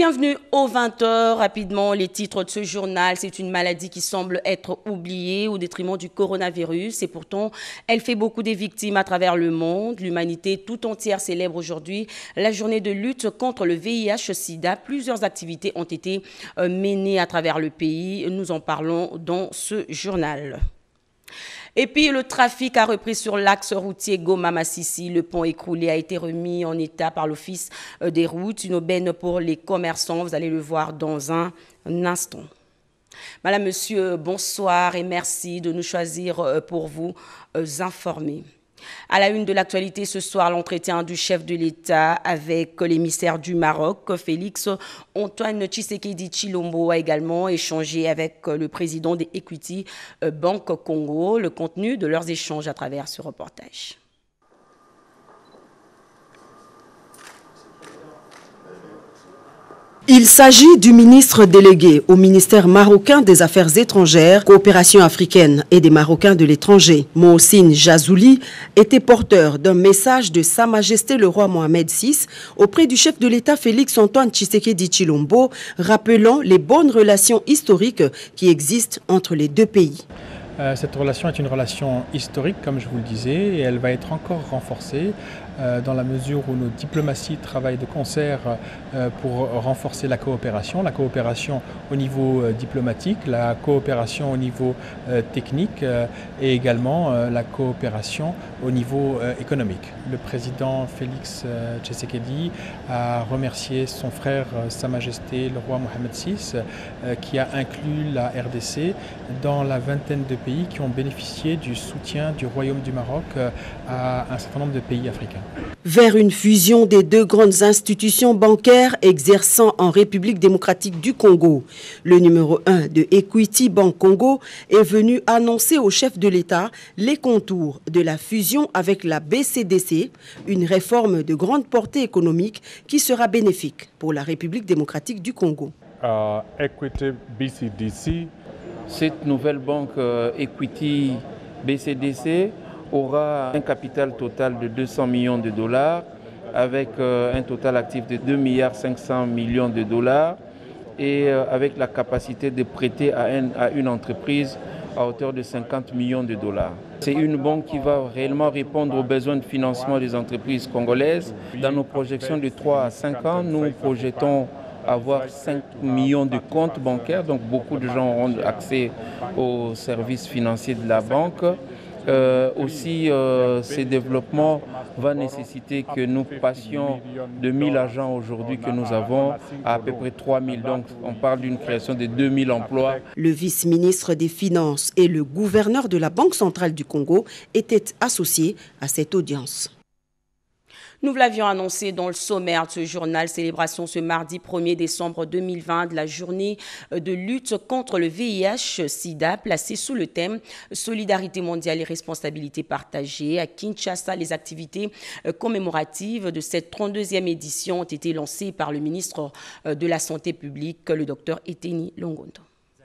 Bienvenue aux 20h. Rapidement, les titres de ce journal. C'est une maladie qui semble être oubliée au détriment du coronavirus. Et pourtant, elle fait beaucoup de victimes à travers le monde. L'humanité tout entière célèbre aujourd'hui la journée de lutte contre le VIH-Sida. Plusieurs activités ont été menées à travers le pays. Nous en parlons dans ce journal. Et puis, le trafic a repris sur l'axe routier Goma-Massissi. Le pont écroulé a été remis en état par l'Office des routes. Une aubaine pour les commerçants. Vous allez le voir dans un instant. Madame, monsieur, bonsoir et merci de nous choisir pour vous informer. À la une de l'actualité ce soir, l'entretien du chef de l'État avec l'émissaire du Maroc, Félix Antoine Tshisekedi Tshilombo, a également échangé avec le président des Equity Bank Congo. Le contenu de leurs échanges à travers ce reportage. Il s'agit du ministre délégué au ministère marocain des Affaires étrangères, coopération africaine et des Marocains de l'étranger. Mohsin Jazouli était porteur d'un message de Sa Majesté le roi Mohamed VI auprès du chef de l'État Félix Antoine Tshisekedi Tshilombo, rappelant les bonnes relations historiques qui existent entre les deux pays. Cette relation est une relation historique, comme je vous le disais, et elle va être encore renforcée dans la mesure où nos diplomaties travaillent de concert pour renforcer la coopération au niveau diplomatique, la coopération au niveau technique et également la coopération au niveau économique. Le président Félix Tshisekedi a remercié son frère Sa Majesté le roi Mohamed VI qui a inclus la RDC dans la vingtaine de pays qui ont bénéficié du soutien du Royaume du Maroc à un certain nombre de pays africains. Vers une fusion des deux grandes institutions bancaires exerçant en République démocratique du Congo, le numéro 1 de Equity Bank Congo est venu annoncer au chef de l'État les contours de la fusion avec la BCDC, une réforme de grande portée économique qui sera bénéfique pour la République démocratique du Congo. Equity BCDC. Cette nouvelle banque Equity BCDC aura un capital total de 200 millions de dollars avec un total actif de 2,5 milliards de dollars et avec la capacité de prêter à une entreprise à hauteur de 50 millions de dollars. C'est une banque qui va réellement répondre aux besoins de financement des entreprises congolaises. Dans nos projections de 3 à 5 ans, nous projetons avoir 5 millions de comptes bancaires, donc beaucoup de gens auront accès aux services financiers de la banque. Ces développements vont nécessiter que nous passions de 1000 agents aujourd'hui que nous avons à peu près 3000. Donc on parle d'une création de 2000 emplois. Le vice-ministre des Finances et le gouverneur de la Banque centrale du Congo étaient associés à cette audience. Nous vous l'avions annoncé dans le sommaire de ce journal, célébration ce mardi 1er décembre 2020 de la journée de lutte contre le VIH-Sida, placée sous le thème Solidarité mondiale et responsabilité partagée. À Kinshasa, les activités commémoratives de cette 32e édition ont été lancées par le ministre de la Santé publique, le docteur Eteni Longondo.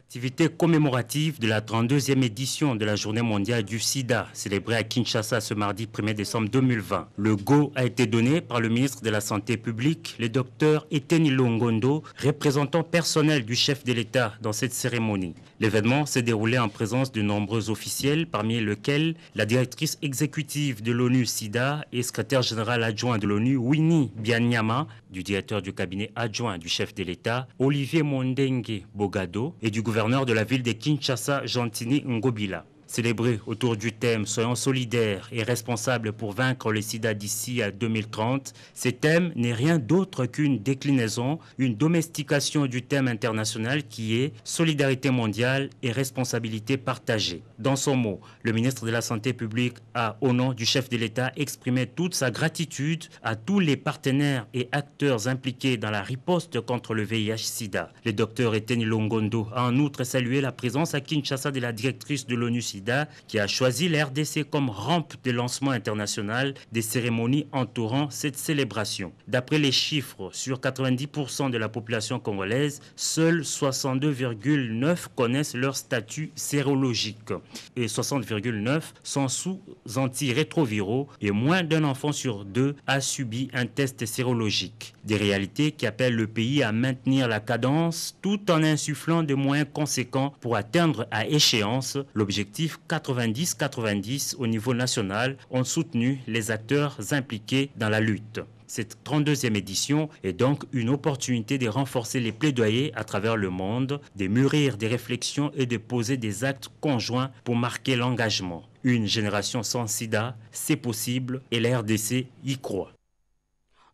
Activité commémorative de la 32e édition de la Journée mondiale du sida, célébrée à Kinshasa ce mardi 1er décembre 2020. Le go a été donné par le ministre de la Santé publique, le docteur Eteni Longondo, représentant personnel du chef de l'État dans cette cérémonie. L'événement s'est déroulé en présence de nombreux officiels, parmi lesquels la directrice exécutive de l'ONU SIDA et secrétaire général adjoint de l'ONU, Winnie Byanyama, du directeur du cabinet adjoint du chef de l'État, Olivier Mondengue Bogado, et du gouverneur de la ville de Kinshasa, Gentini Ngobila. Célébré autour du thème « Soyons solidaires et responsables pour vaincre le sida d'ici à 2030 », ce thème n'est rien d'autre qu'une déclinaison, une domestication du thème international qui est « Solidarité mondiale et responsabilité partagée ». Dans son mot, le ministre de la Santé publique a, au nom du chef de l'État, exprimé toute sa gratitude à tous les partenaires et acteurs impliqués dans la riposte contre le VIH-Sida. Le docteur Eteni Longondo a en outre salué la présence à Kinshasa de la directrice de l'ONU SIDA, l'ONUSIDA qui a choisi la RDC comme rampe de lancement international des cérémonies entourant cette célébration. D'après les chiffres, sur 90% de la population congolaise, seuls 62,9 connaissent leur statut sérologique et 60,9 sont sous antirétroviraux et moins d'un enfant sur deux a subi un test sérologique. Des réalités qui appellent le pays à maintenir la cadence tout en insufflant des moyens conséquents pour atteindre à échéance l'objectif 90-90 au niveau national, ont soutenu les acteurs impliqués dans la lutte. Cette 32e édition est donc une opportunité de renforcer les plaidoyers à travers le monde, de mûrir des réflexions et de poser des actes conjoints pour marquer l'engagement. Une génération sans sida, c'est possible et la RDC y croit.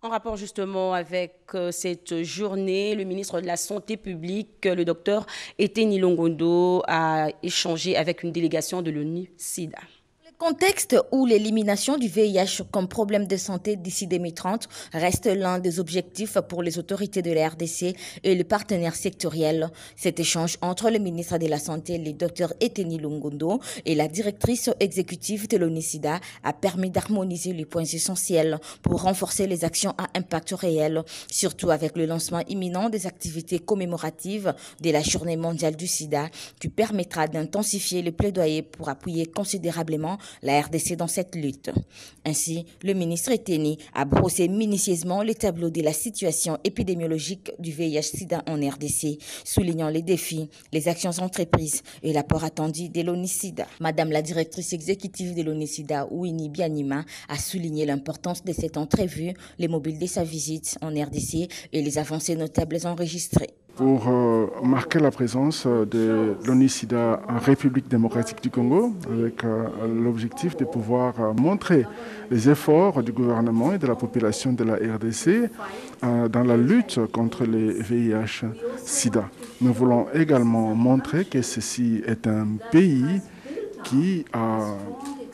En rapport justement avec cette journée, le ministre de la Santé publique, le docteur Eteni Longondo, a échangé avec une délégation de l'ONU-SIDA. Contexte où l'élimination du VIH comme problème de santé d'ici 2030 reste l'un des objectifs pour les autorités de la RDC et les partenaires sectoriels. Cet échange entre le ministre de la Santé, le Dr Eteni Longondo, et la directrice exécutive de l'ONU-SIDA a permis d'harmoniser les points essentiels pour renforcer les actions à impact réel, surtout avec le lancement imminent des activités commémoratives de la Journée mondiale du sida, qui permettra d'intensifier les plaidoyers pour appuyer considérablement la RDC dans cette lutte. Ainsi, le ministre Eteni a brossé minutieusement le tableau de la situation épidémiologique du VIH-Sida en RDC, soulignant les défis, les actions entreprises et l'apport attendu de l'ONU-SIDA. Madame la directrice exécutive de l'ONU-SIDA, Winnie Bianima, a souligné l'importance de cette entrevue, les mobiles de sa visite en RDC et les avancées notables enregistrées. Pour marquer la présence de l'ONU-SIDA en République démocratique du Congo, avec l'objectif de pouvoir montrer les efforts du gouvernement et de la population de la RDC dans la lutte contre les VIH-Sida. Nous voulons également montrer que ceci est un pays qui a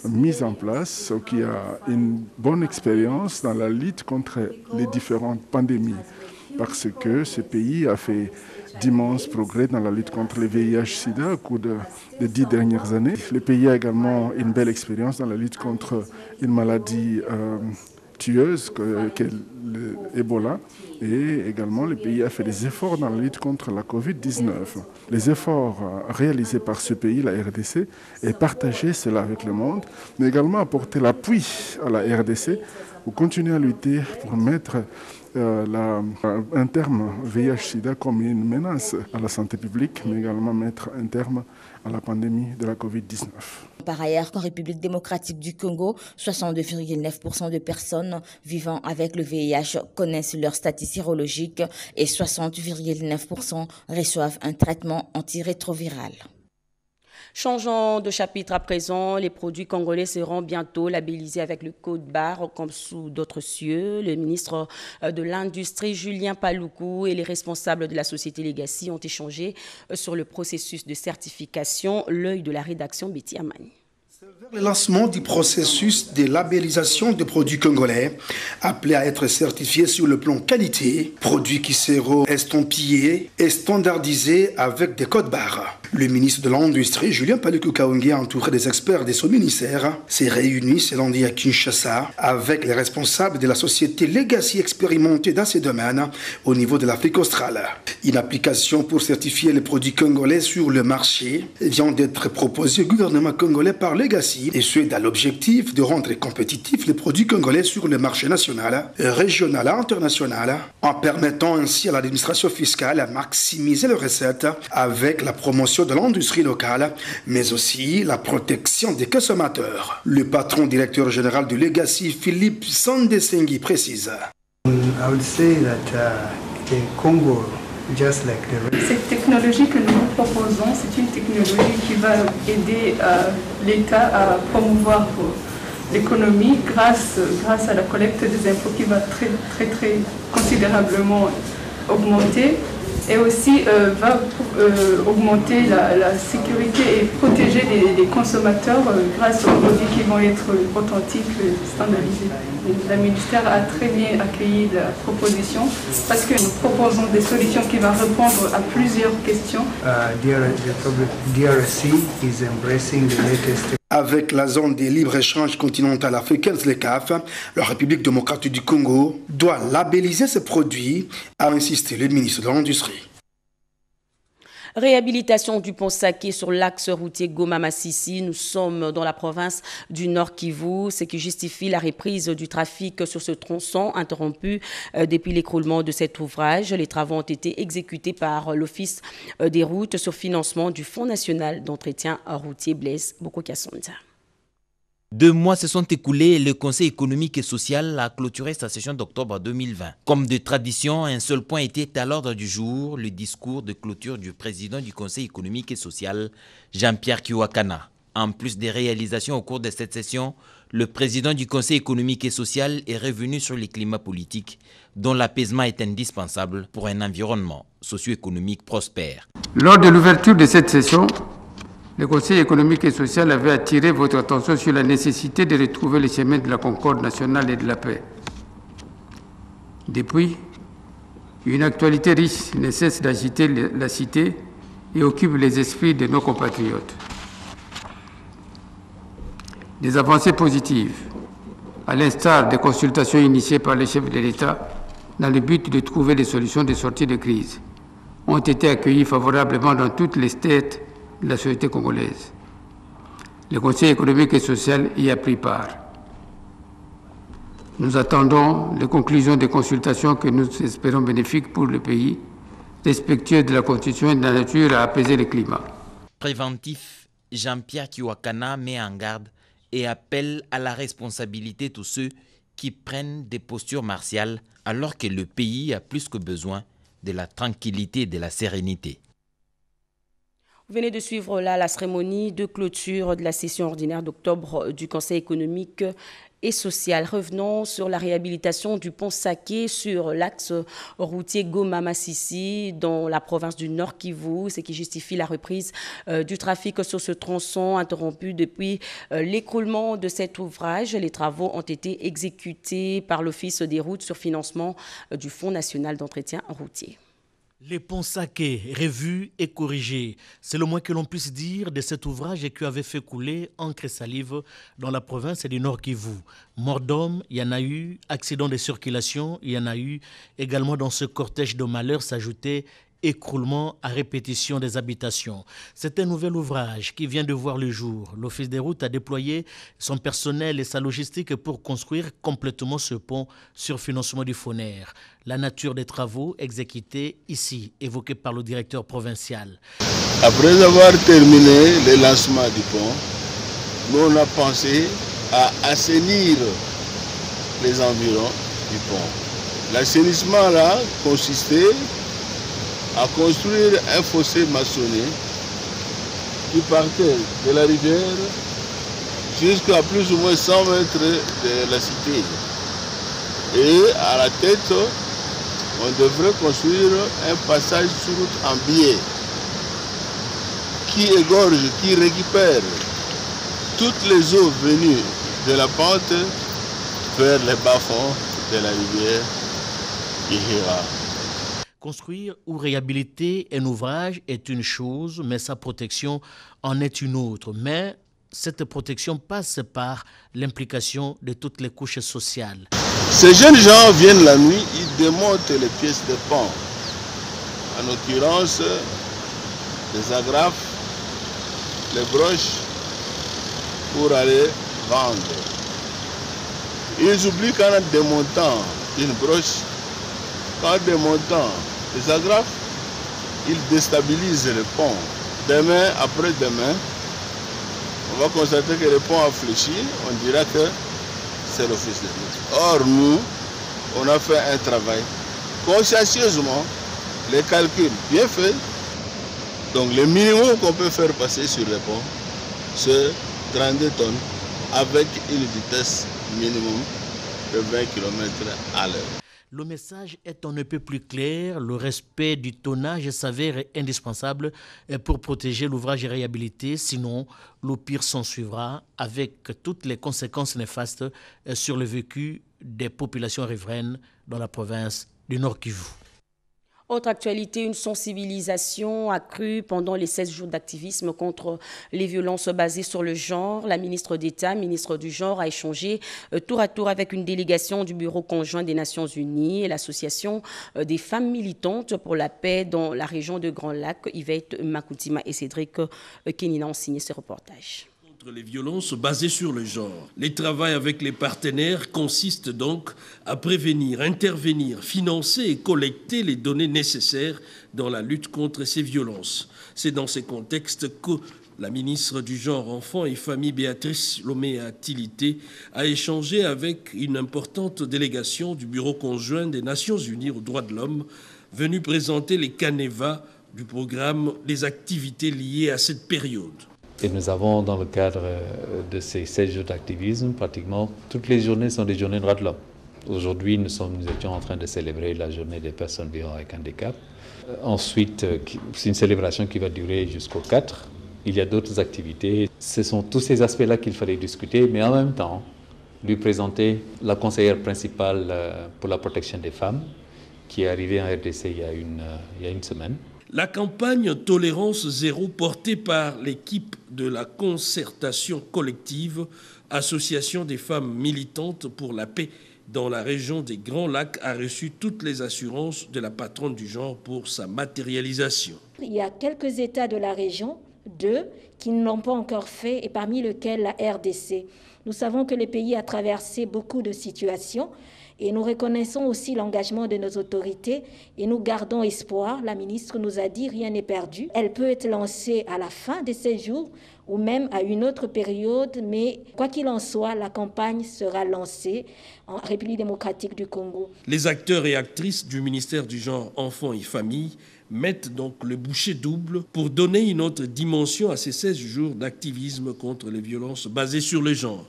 mis en place, ou qui a une bonne expérience dans la lutte contre les différentes pandémies. Parce que ce pays a fait d'immenses progrès dans la lutte contre le VIH-Sida au cours des 10 dernières années. Le pays a également une belle expérience dans la lutte contre une maladie tueuse qu'est l'Ebola. Et également, le pays a fait des efforts dans la lutte contre la Covid-19. Les efforts réalisés par ce pays, la RDC, et partager cela avec le monde, mais également apporter l'appui à la RDC pour continuer à lutter pour mettre un terme VIH-Sida comme une menace à la santé publique, mais également mettre un terme à la pandémie de la Covid-19. Par ailleurs, en République démocratique du Congo, 62,9% de personnes vivant avec le VIH connaissent leur statut sérologique et 60,9% reçoivent un traitement antirétroviral. Changeons de chapitre à présent, les produits congolais seront bientôt labellisés avec le code barre comme sous d'autres cieux. Le ministre de l'Industrie, Julien Paluku, et les responsables de la société Legacy ont échangé sur le processus de certification. L'œil de la rédaction, Betty Amani. Le lancement du processus de labellisation des produits congolais, appelés à être certifiés sur le plan qualité, produits qui seront estampillés et standardisés avec des codes barres. Le ministre de l'Industrie, Julien Paluku Kahongya, entouré des experts de son ministère, s'est réuni ce lundi à Kinshasa avec les responsables de la société Legacy expérimentée dans ces domaines au niveau de l'Afrique australe. Une application pour certifier les produits congolais sur le marché vient d'être proposée au gouvernement congolais par Legacy, et ce dans l'objectif de rendre compétitifs les produits congolais sur le marché national, régional et international, en permettant ainsi à l'administration fiscale de maximiser les recettes avec la promotion de l'industrie locale, mais aussi la protection des consommateurs. Le patron directeur général de Legacy, Philippe Sandesengi, précise. Cette technologie que nous proposons, c'est une technologie qui va aider l'État à promouvoir l'économie grâce à la collecte des impôts qui va très considérablement augmenter, et aussi va augmenter la sécurité et protéger les consommateurs grâce aux produits qui vont être authentiques, standardisés. Le ministère a très bien accueilli la proposition parce que nous proposons des solutions qui vont répondre à plusieurs questions. DRC is embracing the latest. Avec la zone des libre-échanges continentale africaine, le CAF, la République démocratique du Congo doit labelliser ses produits, a insisté le ministre de l'Industrie. Réhabilitation du pont Saké sur l'axe routier Goma-Massissi. Nous sommes dans la province du Nord Kivu, ce qui justifie la reprise du trafic sur ce tronçon interrompu depuis l'écroulement de cet ouvrage. Les travaux ont été exécutés par l'Office des routes sur financement du Fonds national d'entretien routier Blaise Boko-Kassonda. 2 mois se sont écoulés et le Conseil économique et social a clôturé sa session d'octobre 2020. Comme de tradition, un seul point était à l'ordre du jour, le discours de clôture du président du Conseil économique et social, Jean-Pierre Kiwakana. En plus des réalisations au cours de cette session, le président du Conseil économique et social est revenu sur les climats politiques, dont l'apaisement est indispensable pour un environnement socio-économique prospère. Lors de l'ouverture de cette session, le Conseil économique et social avait attiré votre attention sur la nécessité de retrouver le chemin de la concorde nationale et de la paix. Depuis, une actualité riche ne cesse d'agiter la cité et occupe les esprits de nos compatriotes. Des avancées positives, à l'instar des consultations initiées par les chefs de l'État dans le but de trouver des solutions de sortie de crise, ont été accueillies favorablement dans toutes les têtes de la société congolaise. Le Conseil économique et social y a pris part. Nous attendons les conclusions des consultations que nous espérons bénéfiques pour le pays, respectueux de la Constitution et de la nature à apaiser le climat. Préventif, Jean-Pierre Kiwakana met en garde et appelle à la responsabilité tous ceux qui prennent des postures martiales alors que le pays a plus que besoin de la tranquillité et de la sérénité. Vous venez de suivre là la cérémonie de clôture de la session ordinaire d'octobre du Conseil économique et social. Revenons sur la réhabilitation du pont Saké sur l'axe routier Goma-Massissi dans la province du Nord Kivu, ce qui justifie la reprise du trafic sur ce tronçon interrompu depuis l'écroulement de cet ouvrage. Les travaux ont été exécutés par l'Office des routes sur financement du Fonds national d'entretien routier. Les ponts Saké, revus et corrigés, c'est le moins que l'on puisse dire de cet ouvrage qui avait fait couler encre et salive dans la province du Nord Kivu. Mort d'homme, il y en a eu, accident de circulation, il y en a eu, également dans ce cortège de malheurs s'ajoutait écroulement à répétition des habitations. C'est un nouvel ouvrage qui vient de voir le jour. L'Office des routes a déployé son personnel et sa logistique pour construire complètement ce pont sur financement du FONER. La nature des travaux exécutés ici, évoqués par le directeur provincial. Après avoir terminé le lancement du pont, nous on a pensé à assainir les environs du pont. L'assainissement là consistait à construire un fossé maçonné qui partait de la rivière jusqu'à plus ou moins 100 mètres de la cité. Et à la tête, on devrait construire un passage sur route en biais qui égorge, qui récupère toutes les eaux venues de la pente vers les bas-fonds de la rivière Ihira. Construire ou réhabiliter un ouvrage est une chose, mais sa protection en est une autre. Mais cette protection passe par l'implication de toutes les couches sociales. Ces jeunes gens viennent la nuit, ils démontent les pièces de pont. En l'occurrence, les agrafes, les broches, pour aller vendre. Ils oublient qu'en démontant une broche, qu'en démontant les agrafes, ils déstabilisent le pont. Demain, après-demain, on va constater que le pont a fléchi, on dira que c'est l'office de route. Or, nous, on a fait un travail consciencieusement, les calculs bien faits. Donc, le minimum qu'on peut faire passer sur le pont, c'est 32 tonnes avec une vitesse minimum de 20 km à l'heure. Le message est on ne peut plus clair. Le respect du tonnage s'avère indispensable pour protéger l'ouvrage réhabilité. Sinon, le pire s'en suivra avec toutes les conséquences néfastes sur le vécu des populations riveraines dans la province du Nord Kivu. Autre actualité, une sensibilisation accrue pendant les 16 jours d'activisme contre les violences basées sur le genre. La ministre d'État, ministre du genre, a échangé tour à tour avec une délégation du Bureau conjoint des Nations Unies et l'Association des femmes militantes pour la paix dans la région de Grand Lac. Yvette Makoutima et Cédric Kenina ont signé ce reportage. Les violences basées sur le genre. Les travaux avec les partenaires consistent donc à prévenir, intervenir, financer et collecter les données nécessaires dans la lutte contre ces violences. C'est dans ces contextes que la ministre du Genre, Enfants et Familles, Béatrice Lomé-Tilité, a échangé avec une importante délégation du Bureau conjoint des Nations Unies aux droits de l'homme, venue présenter les canevas du programme des activités liées à cette période. Et nous avons, dans le cadre de ces 16 jours d'activisme, pratiquement toutes les journées sont des journées de droits de l'homme. Aujourd'hui, nous étions en train de célébrer la journée des personnes vivant avec handicap. Ensuite, c'est une célébration qui va durer jusqu'au 4. Il y a d'autres activités. Ce sont tous ces aspects-là qu'il fallait discuter, mais en même temps, lui présenter la conseillère principale pour la protection des femmes, qui est arrivée en RDC il y a une semaine. La campagne Tolérance Zéro portée par l'équipe de la concertation collective Association des femmes militantes pour la paix dans la région des Grands Lacs a reçu toutes les assurances de la patronne du genre pour sa matérialisation. Il y a quelques États de la région, 2, qui ne l'ont pas encore fait et parmi lesquels la RDC. Nous savons que le pays a traversé beaucoup de situations. Et nous reconnaissons aussi l'engagement de nos autorités et nous gardons espoir. La ministre nous a dit rien n'est perdu. Elle peut être lancée à la fin de ces jours ou même à une autre période, mais quoi qu'il en soit, la campagne sera lancée en République démocratique du Congo. Les acteurs et actrices du ministère du Genre, Enfants et Familles mettent donc le bouchée double pour donner une autre dimension à ces 16 jours d'activisme contre les violences basées sur le genre.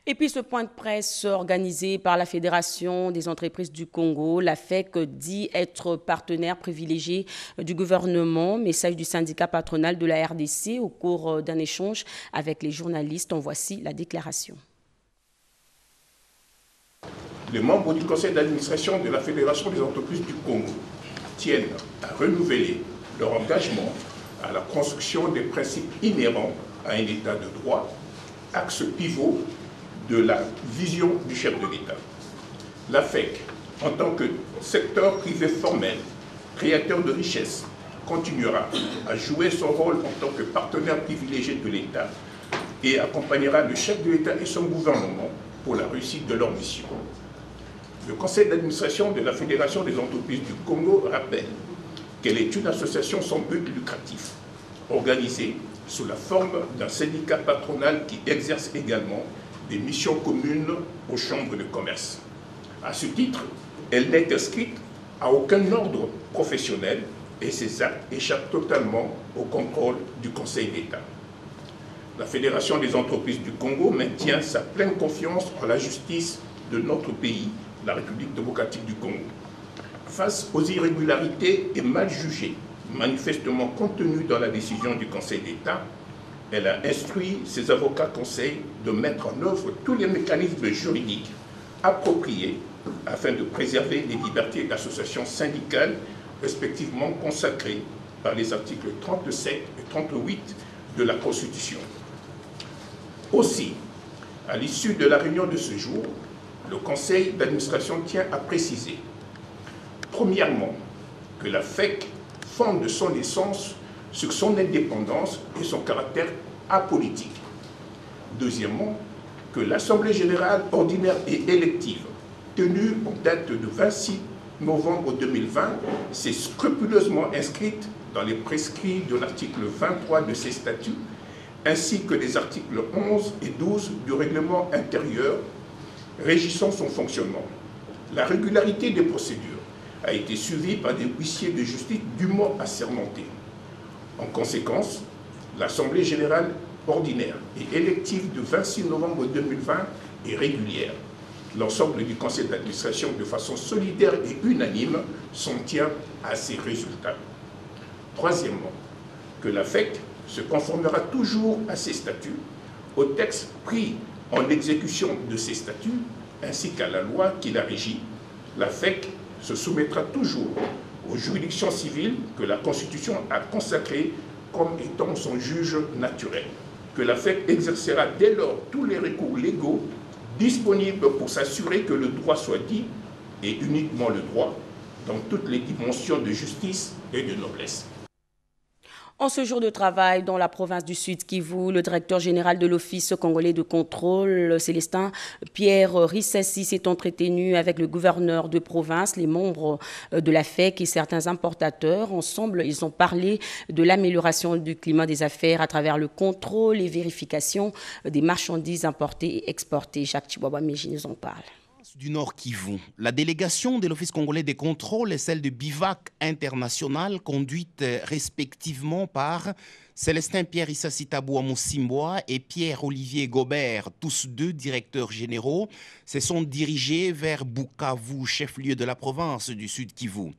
Et puis ce point de presse organisé par la Fédération des entreprises du Congo, la FEC, dit être partenaire privilégié du gouvernement. Message du syndicat patronal de la RDC au cours d'un échange avec les journalistes. En voici la déclaration. Les membres du conseil d'administration de la Fédération des entreprises du Congo tiennent à renouveler leur engagement à la construction des principes inhérents à un état de droit, axe pivot de la vision du chef de l'État. La FEC, en tant que secteur privé formel, créateur de richesses, continuera à jouer son rôle en tant que partenaire privilégié de l'État et accompagnera le chef de l'État et son gouvernement pour la réussite de leur mission. Le conseil d'administration de la Fédération des entreprises du Congo rappelle qu'elle est une association sans but lucratif, organisée sous la forme d'un syndicat patronal qui exerce également des missions communes aux chambres de commerce. À ce titre, elle n'est inscrite à aucun ordre professionnel et ses actes échappent totalement au contrôle du Conseil d'État. La Fédération des entreprises du Congo maintient sa pleine confiance en la justice de notre pays, la République démocratique du Congo. Face aux irrégularités et mal jugées, manifestement contenues dans la décision du Conseil d'État, elle a instruit ses avocats conseils de mettre en œuvre tous les mécanismes juridiques appropriés afin de préserver les libertés d'association syndicale respectivement consacrées par les articles 37 et 38 de la Constitution. Aussi, à l'issue de la réunion de ce jour, le conseil d'administration tient à préciser, premièrement, que la FEC fonde de son essence sur son indépendance et son caractère apolitique. Deuxièmement, que l'Assemblée générale ordinaire et élective, tenue en date de 26 novembre 2020, s'est scrupuleusement inscrite dans les prescrits de l'article 23 de ses statuts, ainsi que des articles 11 et 12 du règlement intérieur régissant son fonctionnement. La régularité des procédures a été suivie par des huissiers de justice dûment assermentés. En conséquence, l'Assemblée générale ordinaire et élective du 26 novembre 2020 est régulière. L'ensemble du conseil d'administration, de façon solidaire et unanime, s'en tient à ces résultats. Troisièmement, que la FEC se conformera toujours à ses statuts, aux textes pris en exécution de ces statuts ainsi qu'à la loi qui la régit, la FEC se soumettra toujours aux juridictions civiles que la Constitution a consacrées comme étant son juge naturel, que la FEC exercera dès lors tous les recours légaux disponibles pour s'assurer que le droit soit dit, et uniquement le droit, dans toutes les dimensions de justice et de noblesse. En ce jour de travail dans la province du Sud Kivu, le directeur général de l'Office congolais de contrôle, Célestin Pierre Rissassi, s'est entretenu avec le gouverneur de province, les membres de la FEC et certains importateurs. Ensemble, ils ont parlé de l'amélioration du climat des affaires à travers le contrôle et vérification des marchandises importées et exportées. Jacques Chiboua-Méji nous en parle. Du Nord Kivu. La délégation de l'Office congolais des contrôles et celle de Bivac International, conduite respectivement par Célestin Pierre Rissassi Tabou Amosimboa et Pierre-Olivier Gobert, tous deux directeurs généraux, se sont dirigés vers Bukavu, chef-lieu de la province du Sud Kivu.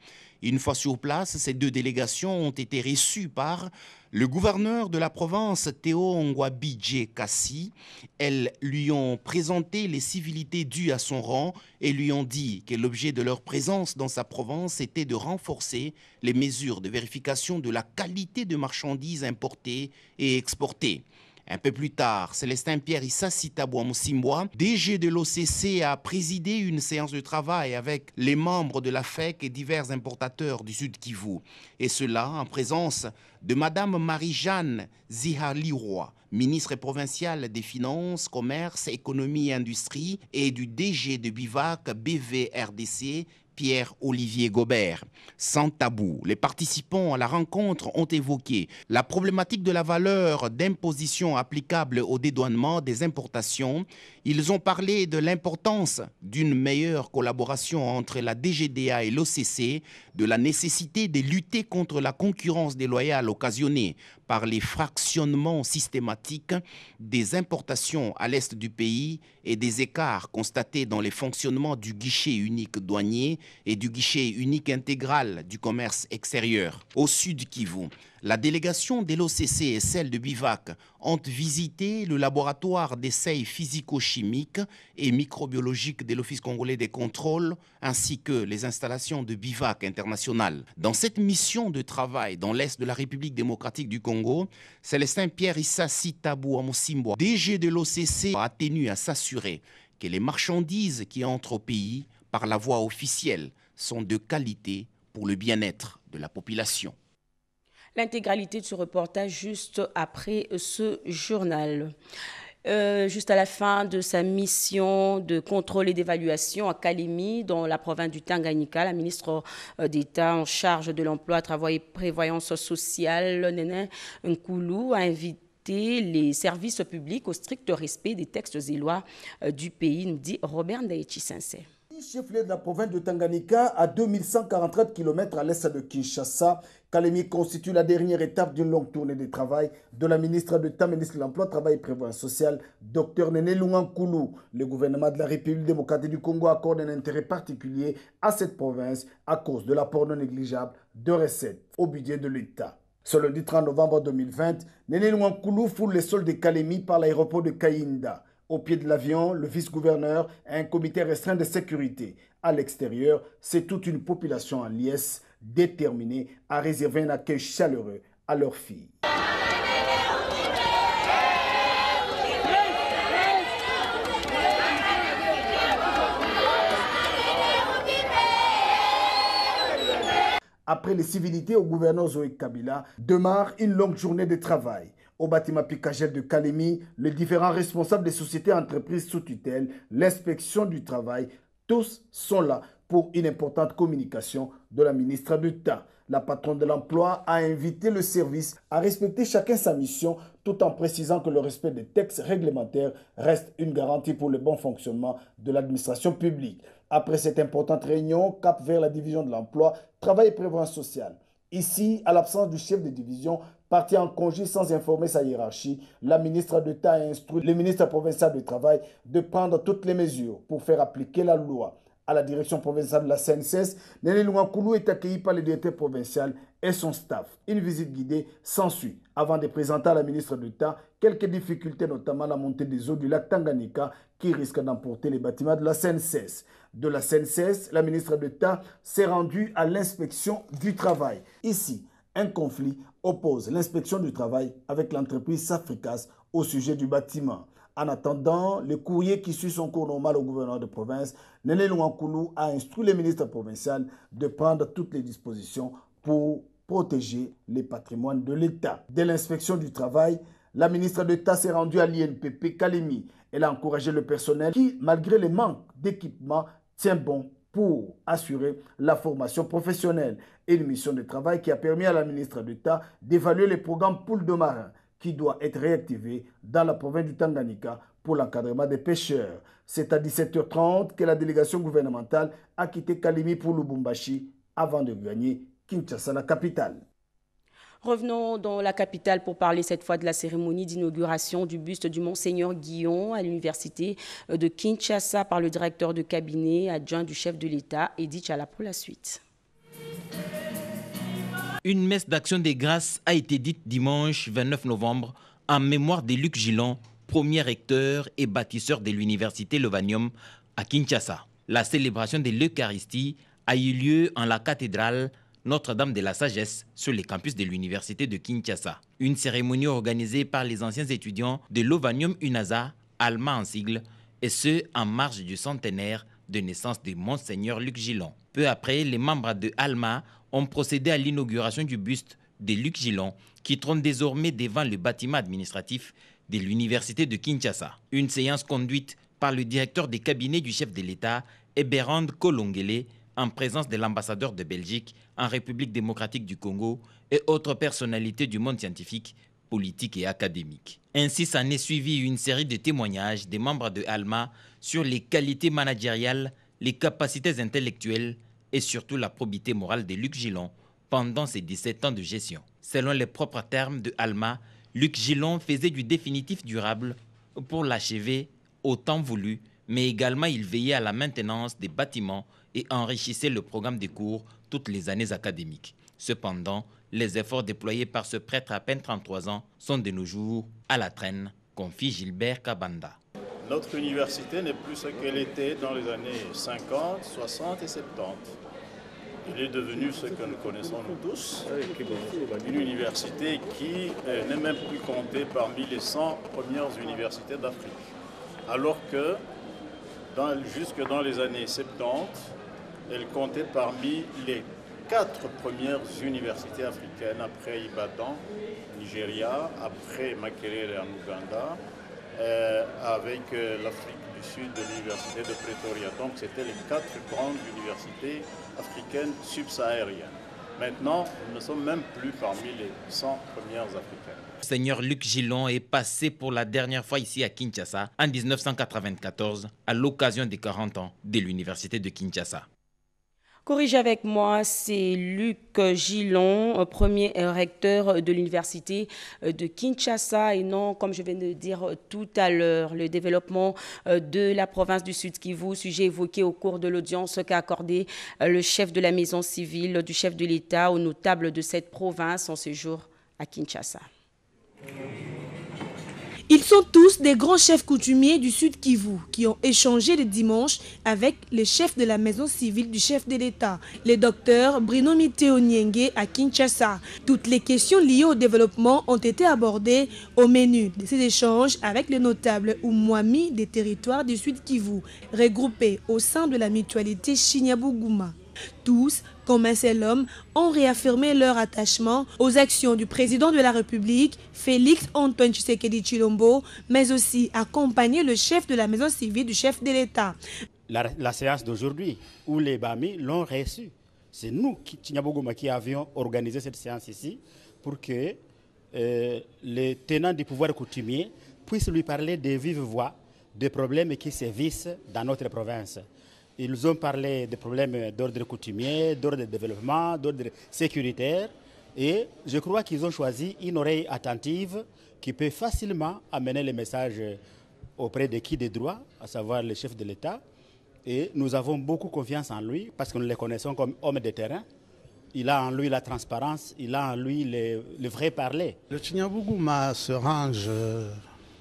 Une fois sur place, ces deux délégations ont été reçues par le gouverneur de la province, Théo Ngwabidje Kassi. Elles lui ont présenté les civilités dues à son rang et lui ont dit que l'objet de leur présence dans sa province était de renforcer les mesures de vérification de la qualité de marchandises importées et exportées. Un peu plus tard, Célestin Pierre Rissassi Tabou Amosimboa, DG de l'OCC, a présidé une séance de travail avec les membres de la FEC et divers importateurs du Sud Kivu. Et cela en présence de Madame Marie-Jeanne Zihaliroy, ministre provinciale des Finances, Commerce, Économie et Industrie, et du DG de Bivac BVRDC, Pierre-Olivier Gobert. Sans tabou, les participants à la rencontre ont évoqué la problématique de la valeur d'imposition applicable au dédouanement des importations. Ils ont parlé de l'importance d'une meilleure collaboration entre la DGDA et l'OCC, de la nécessité de lutter contre la concurrence déloyale occasionnée par les fractionnements systématiques des importations à l'est du pays et des écarts constatés dans les fonctionnements du guichet unique douanier et du guichet unique intégral du commerce extérieur. Au Sud Kivu, la délégation de l'OCC et celle de Bivac ont visité le laboratoire d'essais physico-chimiques et microbiologiques de l'Office congolais des contrôles ainsi que les installations de Bivac International. Dans cette mission de travail dans l'est de la République démocratique du Congo, Célestin Pierre Rissassi Tabou Amosimboa, DG de l'OCC, a tenu à s'assurer que les marchandises qui entrent au pays par la voie officielle sont de qualité pour le bien-être de la population. L'intégralité de ce reportage juste après ce journal. Juste à la fin de sa mission de contrôle et d'évaluation à Kalemi, dans la province du Tanganyika, la ministre d'État en charge de l'emploi, travail et prévoyance sociale, Néné Nkoulou, a invité les services publics au strict respect des textes et lois du pays, nous dit Robert Ndaïchi-Sensé. Chef-lieu de la province de Tanganyika, à 2143 km à l'est de Kinshasa, Kalemi constitue la dernière étape d'une longue tournée de travail de la ministre d'État, ministre de l'Emploi, Travail et Prévoyance sociale, Dr Néné Nkoulou. Le gouvernement de la République démocratique du Congo accorde un intérêt particulier à cette province à cause de l'apport non négligeable de recettes au budget de l'État. Ce lundi 30 novembre 2020, Néné Nkoulou foule les sols de Kalemi par l'aéroport de Kayinda. Au pied de l'avion, le vice-gouverneur a un comité restreint de sécurité. À l'extérieur, c'est toute une population en liesse déterminée à réserver un accueil chaleureux à leurs filles. Après les civilités au gouverneur Zoé Kabila, démarre une longue journée de travail. Au bâtiment Picagel de Kalemi, les différents responsables des sociétés et entreprises sous tutelle, l'inspection du travail, tous sont là pour une importante communication de la ministre d'État. La patronne de l'emploi a invité le service à respecter chacun sa mission tout en précisant que le respect des textes réglementaires reste une garantie pour le bon fonctionnement de l'administration publique. Après cette importante réunion, cap vers la division de l'emploi, travail et prévoyance sociale. Ici, à l'absence du chef de division, parti en congé sans informer sa hiérarchie, la ministre d'État a instruit le ministre provincial du Travail de prendre toutes les mesures pour faire appliquer la loi. À la direction provinciale de la CNCS, Néné Lungakoulou est accueilli par le directeur provincial et son staff. Une visite guidée s'ensuit avant de présenter à la ministre d'État quelques difficultés, notamment la montée des eaux du lac Tanganyika qui risque d'emporter les bâtiments de la CNCS. De la CNCS, la ministre d'État s'est rendue à l'inspection du travail. Ici, un conflit oppose l'inspection du travail avec l'entreprise Safricas au sujet du bâtiment. En attendant, le courrier qui suit son cours normal au gouverneur de province, Néné Lungakoulou a instruit le ministre provincial de prendre toutes les dispositions pour protéger les patrimoines de l'État. Dès l'inspection du travail, la ministre d'État s'est rendue à l'INPP Kalemi. Elle a encouragé le personnel qui, malgré les manques d'équipement, tient bon pour assurer la formation professionnelle. Et une mission de travail qui a permis à la ministre d'État d'évaluer le programme Poule de Marins qui doit être réactivé dans la province du Tanganyika pour l'encadrement des pêcheurs. C'est à 17h30 que la délégation gouvernementale a quitté Kalemi pour Lubumbashi avant de gagner Kinshasa, la capitale. Revenons dans la capitale pour parler cette fois de la cérémonie d'inauguration du buste du Monseigneur Guillon à l'université de Kinshasa par le directeur de cabinet adjoint du chef de l'État, Edith Chala, pour la suite. Une messe d'action des grâces a été dite dimanche 29 novembre en mémoire de Luc Gillon, premier recteur et bâtisseur de l'université Lovanium à Kinshasa. La célébration de l'Eucharistie a eu lieu en la cathédrale Notre-Dame de la Sagesse sur le campus de l'université de Kinshasa. Une cérémonie organisée par les anciens étudiants de Lovanium UNASA, ALMA en sigle, et ce en marge du centenaire de naissance de Monseigneur Luc Gillon. Peu après, les membres de ALMA ont procédé à l'inauguration du buste de Luc Gillon qui trône désormais devant le bâtiment administratif de l'université de Kinshasa. Une séance conduite par le directeur des cabinets du chef de l'État, Eberand Kolongele, en présence de l'ambassadeur de Belgique en République démocratique du Congo et autres personnalités du monde scientifique, politique et académique. Ainsi s'en est suivi une série de témoignages des membres de ALMA sur les qualités managériales, les capacités intellectuelles et surtout la probité morale de Luc Gillon pendant ses 17 ans de gestion. Selon les propres termes de ALMA, Luc Gillon faisait du définitif durable pour l'achever au temps voulu, mais également il veillait à la maintenance des bâtiments et enrichissait le programme des cours toutes les années académiques. Cependant, les efforts déployés par ce prêtre à peine 33 ans sont de nos jours à la traîne, confie Gilbert Kabanda. Notre université n'est plus ce qu'elle était dans les années 50, 60 et 70. Elle est devenue ce que nous connaissons nous tous, une université qui n'est même plus comptée parmi les 100 premières universités d'Afrique. Alors que jusque dans les années 70, elle comptait parmi les 4 premières universités africaines, après Ibadan, Nigeria, après Makerere en Ouganda, avec l'Afrique du Sud de l'université de Pretoria. Donc c'était les 4 grandes universités africaines subsahariennes. Maintenant, nous ne sommes même plus parmi les 100 premières africaines. Seigneur Luc Gillon est passé pour la dernière fois ici à Kinshasa en 1994 à l'occasion des 40 ans de l'université de Kinshasa. Corrigez avec moi, c'est Luc Gillon, premier recteur de l'université de Kinshasa et non, comme je viens de dire tout à l'heure, le développement de la province du Sud Kivu, sujet évoqué au cours de l'audience qu'a accordé le chef de la maison civile du chef de l'État aux notables de cette province en séjour à Kinshasa. Ils sont tous des grands chefs coutumiers du Sud Kivu qui ont échangé le dimanche avec le chef de la maison civile du chef de l'État, le docteur Bruno Miteo Nienge à Kinshasa. Toutes les questions liées au développement ont été abordées au menu de ces échanges avec les notables Oumouami des territoires du Sud Kivu, regroupés au sein de la mutualité Chignabougouma. Tous, comme un seul homme, ont réaffirmé leur attachement aux actions du président de la République, Félix Antoine Tshisekedi Tshilombo, mais aussi accompagner le chef de la maison civile du chef de l'État. La séance d'aujourd'hui, où les Bami l'ont reçu, c'est nous, Chignabougouma, qui avions organisé cette séance ici pour que les tenants du pouvoir coutumier puissent lui parler de vive voix des problèmes qui sévissent dans notre province. Ils ont parlé des problèmes d'ordre coutumier, d'ordre de développement, d'ordre sécuritaire. Et je crois qu'ils ont choisi une oreille attentive qui peut facilement amener le message auprès de qui de droit, à savoir le chef de l'État, Et nous avons beaucoup confiance en lui parce que nous le connaissons comme homme de terrain. Il a en lui la transparence, il a en lui le vrai parler. Le Chinyabuguma se range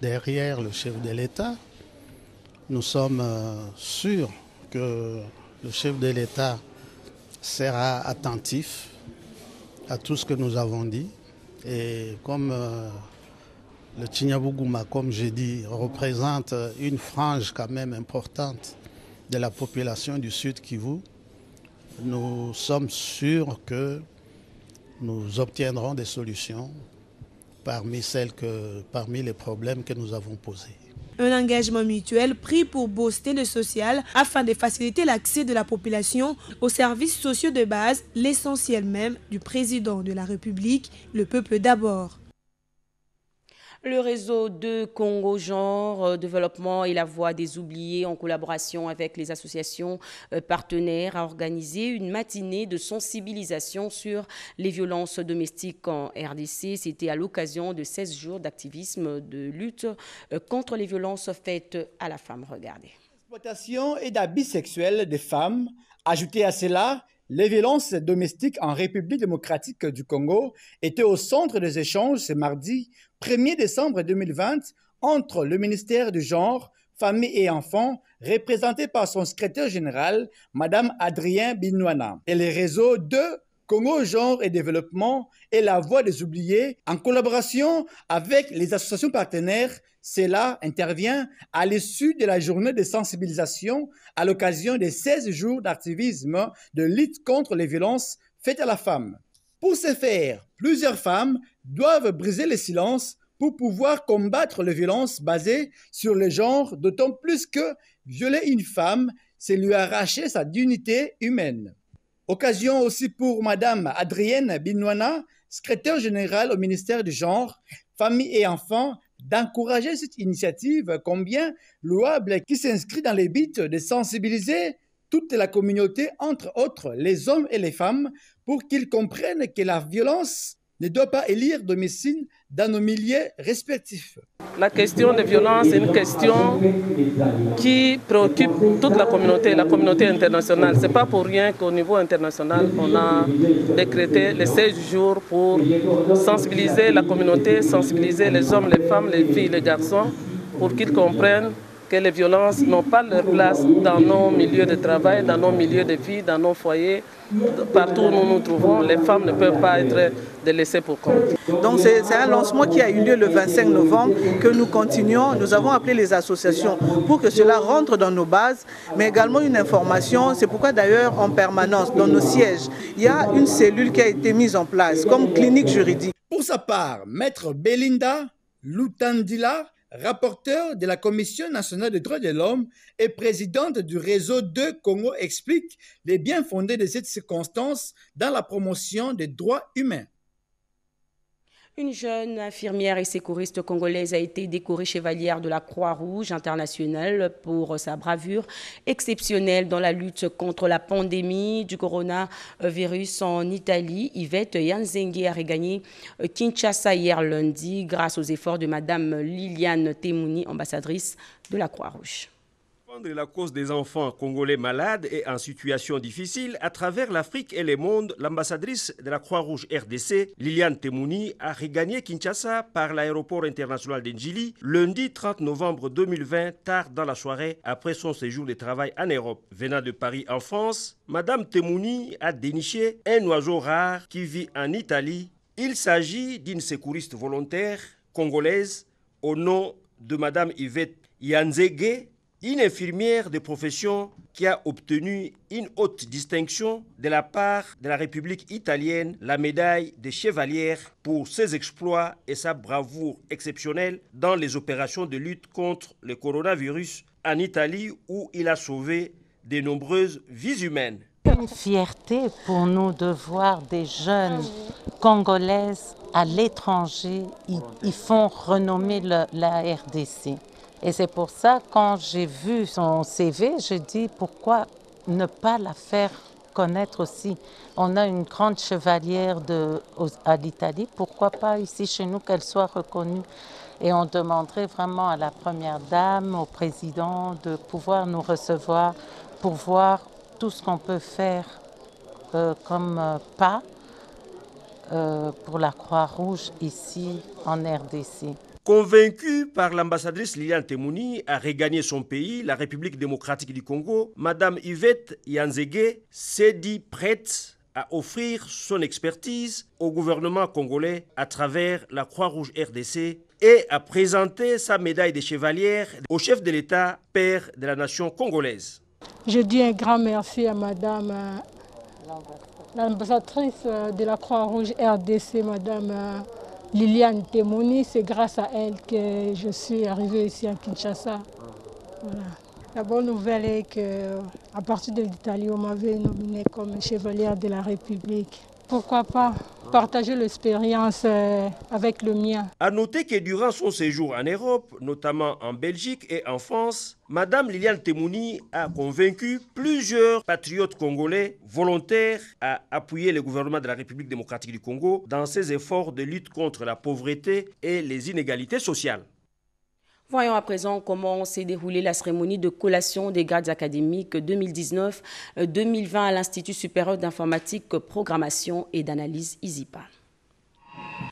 derrière le chef de l'État. Nous sommes sûrs que le chef de l'État sera attentif à tout ce que nous avons dit. Et comme le Chinyabuguma, comme j'ai dit, représente une frange quand même importante de la population du Sud Kivu, nous sommes sûrs que nous obtiendrons des solutions parmi les problèmes que nous avons posés. Un engagement mutuel pris pour booster le social afin de faciliter l'accès de la population aux services sociaux de base, l'essentiel même du président de la République, le peuple d'abord. Le réseau de Congo Genre Développement et la Voix des Oubliés, en collaboration avec les associations partenaires, a organisé une matinée de sensibilisation sur les violences domestiques en RDC. C'était à l'occasion de 16 jours d'activisme de lutte contre les violences faites à la femme. Regardez. L'exploitation et d'abus sexuels des femmes. Ajouté à cela, les violences domestiques en République démocratique du Congo étaient au centre des échanges ce mardi 1er décembre 2020 entre le ministère du Genre, Famille et Enfants, représenté par son secrétaire général, Mme Adrien Binouana, et les réseaux de Congo Genre et Développement et la Voix des Oubliés, en collaboration avec les associations partenaires. Cela intervient à l'issue de la journée de sensibilisation à l'occasion des 16 jours d'activisme de lutte contre les violences faites à la femme. Pour ce faire, plusieurs femmes doivent briser le silence pour pouvoir combattre les violences basées sur le genre, d'autant plus que violer une femme, c'est lui arracher sa dignité humaine. Occasion aussi pour Mme Adrienne Binouana, secrétaire générale au ministère du Genre, Famille et Enfants, d'encourager cette initiative combien louable qui s'inscrit dans le but de sensibiliser toute la communauté, entre autres les hommes et les femmes, pour qu'ils comprennent que la violence ne doit pas élire domicile dans nos milieux respectifs. La question des violences est une question qui préoccupe toute la communauté internationale. Ce n'est pas pour rien qu'au niveau international, on a décrété les 16 jours pour sensibiliser la communauté, sensibiliser les hommes, les femmes, les filles, les garçons, pour qu'ils comprennent que les violences n'ont pas leur place dans nos milieux de travail, dans nos milieux de vie, dans nos foyers. Partout où nous nous trouvons, les femmes ne peuvent pas être délaissées pour compte. Donc c'est un lancement qui a eu lieu le 25 novembre que nous continuons. Nous avons appelé les associations pour que cela rentre dans nos bases, mais également une information. C'est pourquoi d'ailleurs en permanence, dans nos sièges, il y a une cellule qui a été mise en place comme clinique juridique. Pour sa part, Maître Belinda Lutandila, rapporteur de la Commission nationale des droits de l'homme et présidente du réseau de Congo, explique les bien fondés de cette circonstance dans la promotion des droits humains. Une jeune infirmière et secouriste congolaise a été décorée chevalière de la Croix-Rouge internationale pour sa bravoure exceptionnelle dans la lutte contre la pandémie du coronavirus en Italie. Yvette Yanzengue a regagné Kinshasa hier lundi grâce aux efforts de Mme Liliane Temouni, ambassadrice de la Croix-Rouge. La cause des enfants congolais malades et en situation difficile à travers l'Afrique et le monde, l'ambassadrice de la Croix-Rouge RDC, Liliane Temouni, a regagné Kinshasa par l'aéroport international d'Njili lundi 30 novembre 2020, tard dans la soirée, après son séjour de travail en Europe. Venant de Paris en France, Mme Temouni a déniché un oiseau rare qui vit en Italie. Il s'agit d'une secouriste volontaire congolaise au nom de Mme Yvette Yanzengue, une infirmière de profession qui a obtenu une haute distinction de la part de la République italienne, la médaille de chevalière pour ses exploits et sa bravoure exceptionnelle dans les opérations de lutte contre le coronavirus en Italie où il a sauvé de nombreuses vies humaines. Une fierté pour nous de voir des jeunes congolaises à l'étranger, ils font renommer la RDC. Et c'est pour ça, quand j'ai vu son CV, je dis pourquoi ne pas la faire connaître aussi. On a une grande chevalière à l'Italie, pourquoi pas ici chez nous qu'elle soit reconnue. Et on demanderait vraiment à la première dame, au président, de pouvoir nous recevoir pour voir tout ce qu'on peut faire comme pas pour la Croix-Rouge ici en RDC. Convaincue par l'ambassadrice Liliane Temouni à regagner son pays, la République démocratique du Congo, Madame Yvette Yanzege s'est dit prête à offrir son expertise au gouvernement congolais à travers la Croix-Rouge RDC et à présenter sa médaille de chevalière au chef de l'État, père de la nation congolaise. Je dis un grand merci à Madame l'ambassadrice de la Croix-Rouge RDC, Madame Liliane Temouni. C'est grâce à elle que je suis arrivée ici à Kinshasa. Voilà. La bonne nouvelle est qu'à partir de l'Italie, on m'avait nominée comme chevalière de la République. Pourquoi pas partager l'expérience avec le mien. À noter que durant son séjour en Europe, notamment en Belgique et en France, Madame Liliane Temouni a convaincu plusieurs patriotes congolais volontaires à appuyer le gouvernement de la République démocratique du Congo dans ses efforts de lutte contre la pauvreté et les inégalités sociales. Voyons à présent comment s'est déroulée la cérémonie de collation des grades académiques 2019-2020 à l'Institut supérieur d'informatique, programmation et d'analyse ISIPA.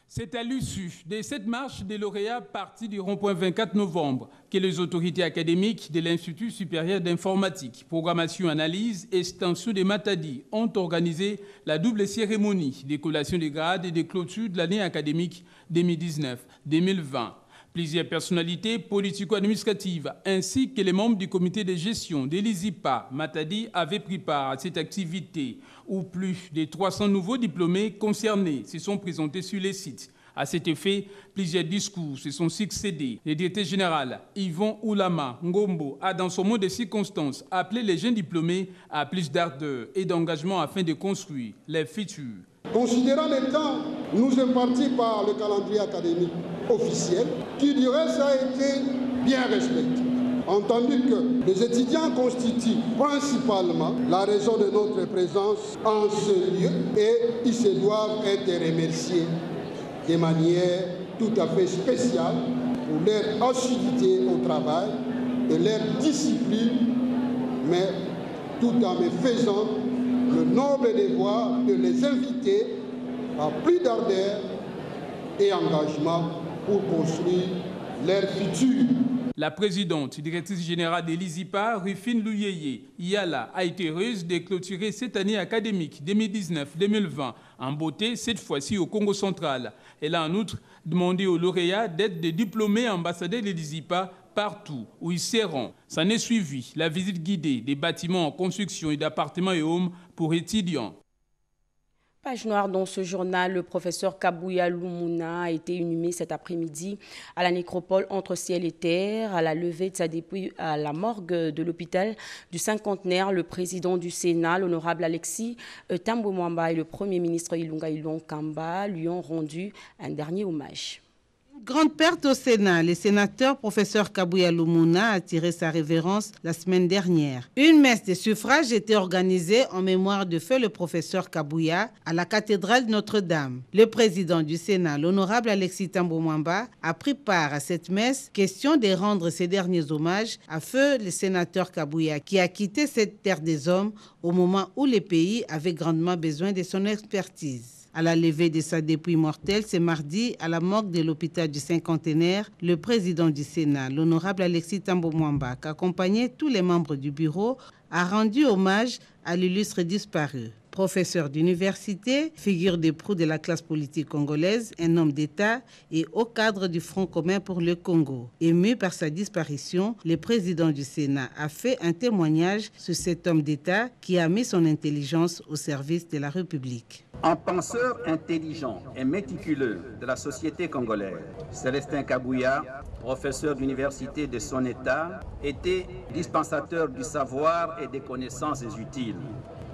C'est à l'issue de cette marche des lauréats partis du rond-point 24 novembre que les autorités académiques de l'Institut supérieur d'informatique, programmation, analyse et extension de Matadi ont organisé la double cérémonie de collation des grades et de clôture de l'année académique 2019-2020. Plusieurs personnalités politico-administratives ainsi que les membres du comité de gestion de l'ISIPA Matadi avaient pris part à cette activité où plus de 300 nouveaux diplômés concernés se sont présentés sur les sites. À cet effet, plusieurs discours se sont succédés. Le directeur général Yvon Oulama Ngombo a, dans son mot de circonstance, appelé les jeunes diplômés à plus d'ardeur et d'engagement afin de construire leur futur. Considérant les temps nous impartis par le calendrier académique officiel, qui du reste a été bien respecté, entendu que les étudiants constituent principalement la raison de notre présence en ce lieu et ils se doivent être remerciés de manière tout à fait spéciale pour leur assiduité au travail et leur discipline, mais tout en me faisant le noble devoir de les inviter à plus d'ardeur et engagement pour construire leur futur. La présidente directrice générale de l'ISIPA, Rufine Louyeye Yala, a été heureuse de clôturer cette année académique 2019-2020 en beauté, cette fois-ci au Congo central. Elle a en outre demandé aux lauréats d'être des diplômés ambassadeurs de l'ISIPA partout où ils seront. S'en est suivi la visite guidée des bâtiments en construction et d'appartements et homes pour étudiants. Page noire dans ce journal, le professeur Kabouya Lumuna a été inhumé cet après-midi à la nécropole entre ciel et terre, à la levée de sa dépouille à la morgue de l'hôpital du cinquantenaire. Le président du Sénat, l'honorable Alexis Thambwe Mwamba, et le premier ministre Ilunga Ilon Kamba lui ont rendu un dernier hommage. Grande perte au Sénat. Le sénateur professeur Kabouya Lumuna a tiré sa révérence la semaine dernière. Une messe de suffrage était organisée en mémoire de feu le professeur Kabouya à la cathédrale Notre-Dame. Le président du Sénat, l'honorable Alexis Thambwe Mwamba, a pris part à cette messe, question de rendre ses derniers hommages à feu le sénateur Kabouya qui a quitté cette terre des hommes au moment où le pays avait grandement besoin de son expertise. À la levée de sa dépouille mortelle, ce mardi, à la morgue de l'hôpital du cinquantenaire, le président du Sénat, l'honorable Alexis Thambwe Mwamba, accompagné tous les membres du bureau, a rendu hommage à l'illustre disparu. Professeur d'université, figure de proue de la classe politique congolaise, un homme d'État et haut cadre du Front commun pour le Congo. Ému par sa disparition, le président du Sénat a fait un témoignage sur cet homme d'État qui a mis son intelligence au service de la République. Un penseur intelligent et méticuleux de la société congolaise, Célestin Kabouya, professeur d'université de son État, était dispensateur du savoir et des connaissances utiles.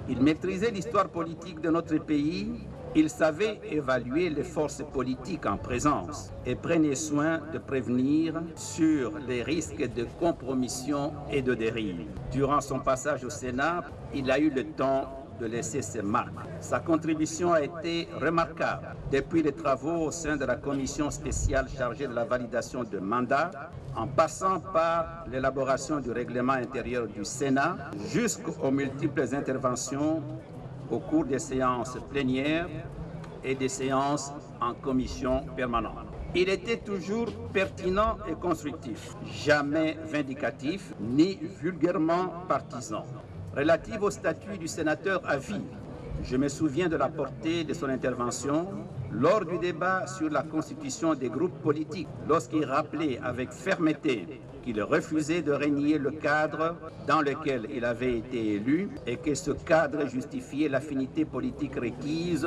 Il maîtrisait l'histoire politique de notre pays, il savait évaluer les forces politiques en présence et prenait soin de prévenir sur les risques de compromission et de dérive. Durant son passage au Sénat, il a eu le temps de laisser ses marques. Sa contribution a été remarquable depuis les travaux au sein de la commission spéciale chargée de la validation de mandats, en passant par l'élaboration du règlement intérieur du Sénat, jusqu'aux multiples interventions au cours des séances plénières et des séances en commission permanente. Il était toujours pertinent et constructif, jamais vindicatif ni vulgairement partisan. Relative au statut du sénateur à vie, je me souviens de la portée de son intervention lors du débat sur la constitution des groupes politiques, lorsqu'il rappelait avec fermeté qu'il refusait de renier le cadre dans lequel il avait été élu et que ce cadre justifiait l'affinité politique requise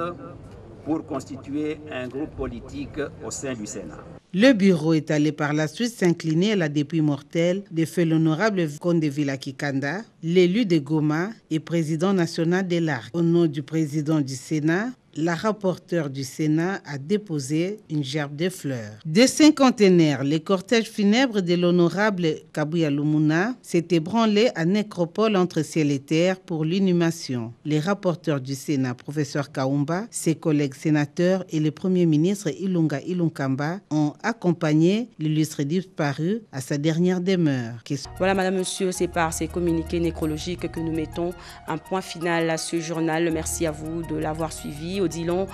pour constituer un groupe politique au sein du Sénat. Le bureau est allé par la suite s'incliner à la dépouille mortelle de feu l'honorable Comte de Villa-Kikanda, l'élu de Goma et président national de l'ARC. Au nom du président du Sénat, la rapporteure du Sénat a déposé une gerbe de fleurs. De cinquantenaires, le cortège funèbre de l'honorable Kabuya Lumuna s'est ébranlé à Nécropole entre ciel et terre pour l'inhumation. Les rapporteurs du Sénat, professeur Kaumba, ses collègues sénateurs et le premier ministre Ilunga Ilunkamba ont accompagné l'illustre disparu à sa dernière demeure. Voilà, madame, monsieur, c'est par ces communiqués nécrologiques que nous mettons un point final à ce journal. Merci à vous de l'avoir suivi. Odilon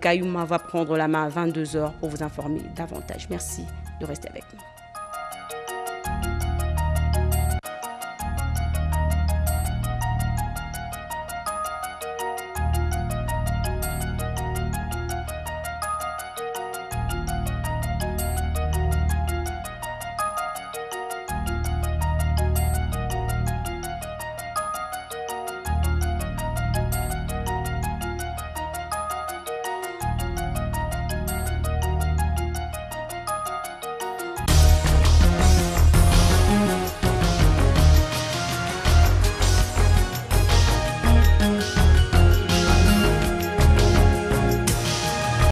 Kayuma va prendre la main à 22h pour vous informer davantage. Merci de rester avec nous.